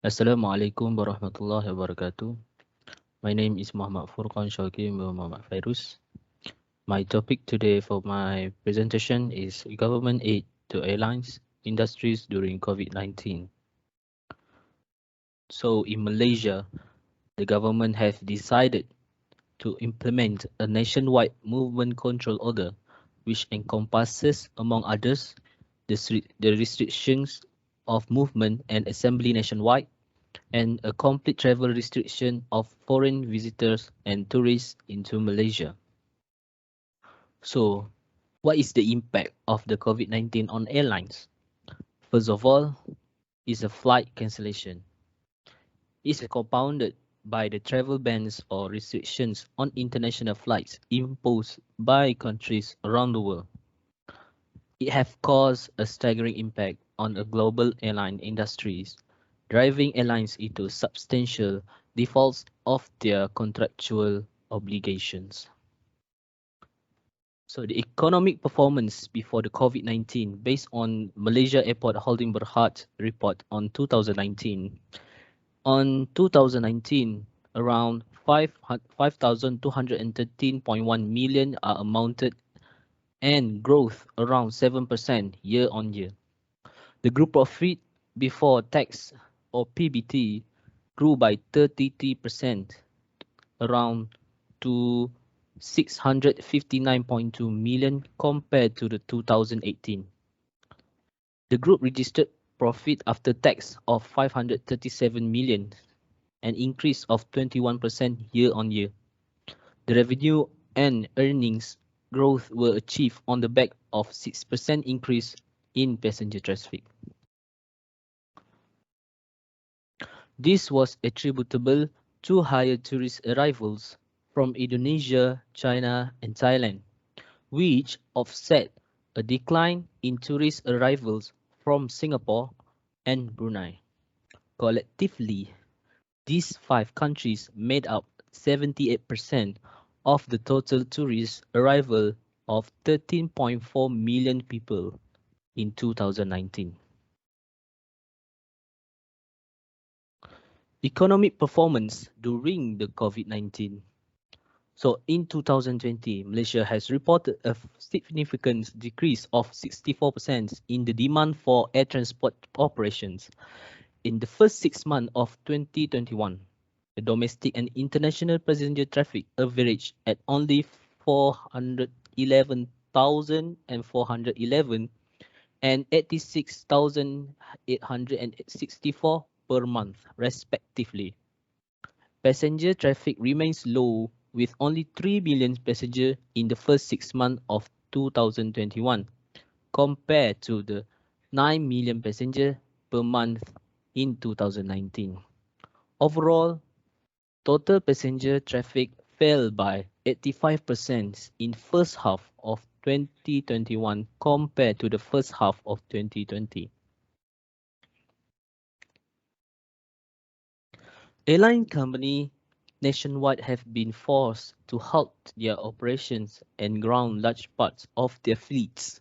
Assalamualaikum warahmatullahi wabarakatuh. My name is Muhammad Furqan Shauqi Muhammad Fairuz. My topic today for my presentation is government aid to airlines industries during COVID-19. So in Malaysia, the government has decided to implement a nationwide movement control order which encompasses, among others, the restrictions of movement and assembly nationwide, and a complete travel restriction of foreign visitors and tourists into Malaysia. So, what is the impact of the COVID-19 on airlines? First of all, is a flight cancellation. It's compounded by the travel bans or restrictions on international flights imposed by countries around the world. It has caused a staggering impact on the global airline industries, driving airlines into substantial defaults of their contractual obligations. So the economic performance before the COVID-19 based on Malaysia Airport Holding Berhad report on 2019. On 2019, around 5,213.1 million are amounted and growth around 7% year on year. The group profit before tax or PBT grew by 33% around to 659.2 million compared to the 2018. The group registered profit after tax of 537 million, an increase of 21% year on year. The revenue and earnings growth were achieved on the back of 6% increase in passenger traffic. This was attributable to higher tourist arrivals from Indonesia, China, and Thailand, which offset a decline in tourist arrivals from Singapore and Brunei. Collectively, these five countries made up 78% of the total tourist arrival of 13.4 million people in 2019. Economic performance during the COVID-19. So in 2020, Malaysia has reported a significant decrease of 64% in the demand for air transport operations. In the first 6 months of 2021, the domestic and international passenger traffic averaged at only 411,411 and 86,864 per month, respectively. Passenger traffic remains low with only 3 million passengers in the first 6 months of 2021 compared to the 9 million passengers per month in 2019. Overall, total passenger traffic fell by 85% in first half of 2021 compared to the first half of 2020. Airline company nationwide have been forced to halt their operations and ground large parts of their fleets.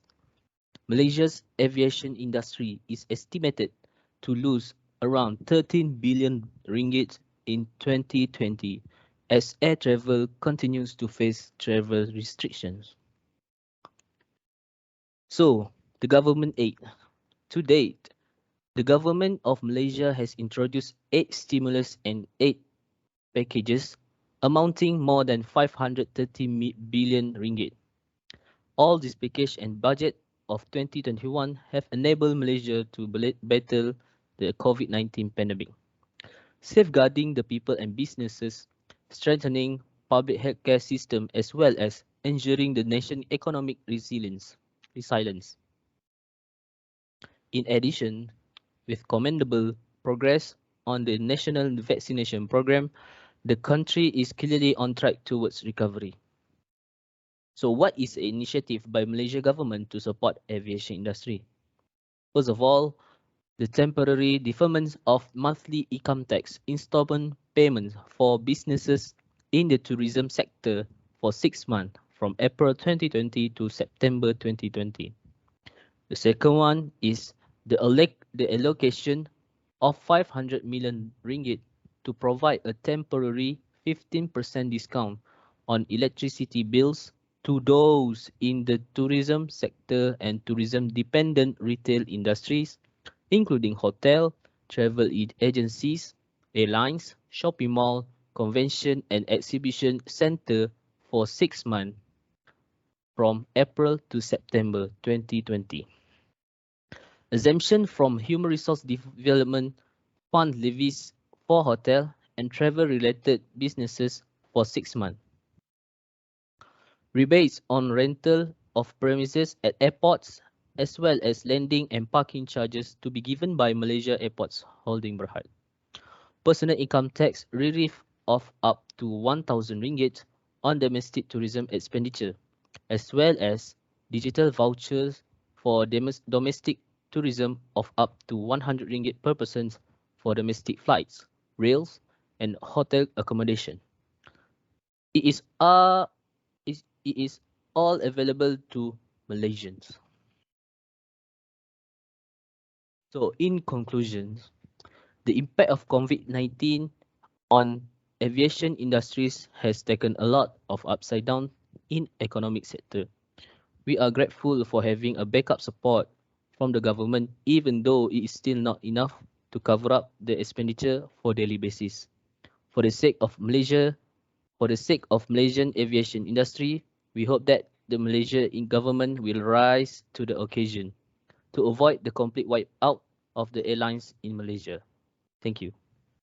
Malaysia's aviation industry is estimated to lose around 13 billion ringgit in 2020 as air travel continues to face travel restrictions. So, the government aid. To date, the government of Malaysia has introduced 8 stimulus and 8 packages amounting more than 530 billion ringgit. All this package and budget of 2021 have enabled Malaysia to battle the COVID-19 pandemic, safeguarding the people and businesses, strengthening public healthcare system as well as ensuring the nation's economic resilience. In addition, with commendable progress on the national vaccination program, the country is clearly on track towards recovery. So what is the initiative by Malaysia government to support aviation industry? First of all, the temporary deferment of monthly income tax installment payments for businesses in the tourism sector for 6 months from April 2020 to September 2020. The second one is the allocation of 500 million ringgit to provide a temporary 15% discount on electricity bills to those in the tourism sector and tourism-dependent retail industries, including hotel, travel agencies, airlines, shopping mall, convention and exhibition center for 6 months from April to September 2020. Exemption from Human Resource Development Fund levies for hotel and travel-related businesses for 6 months. Rebates on rental of premises at airports, as well as landing and parking charges to be given by Malaysia Airports Holding Berhad. Personal income tax relief of up to 1,000 ringgit on domestic tourism expenditure, as well as digital vouchers for domestic tourism of up to 100 ringgit per person for domestic flights, rails, and hotel accommodation. It is, uh, it is all available to Malaysians. So in conclusion, the impact of COVID-19 on aviation industries has taken a lot of upside down in economic sector. We are grateful for having a backup support from the government, even though it is still not enough to cover up the expenditure for daily basis. For the sake of Malaysia, for the sake of Malaysian aviation industry, we hope that the Malaysian government will rise to the occasion to avoid the complete wipe out of the airlines in Malaysia. Thank you.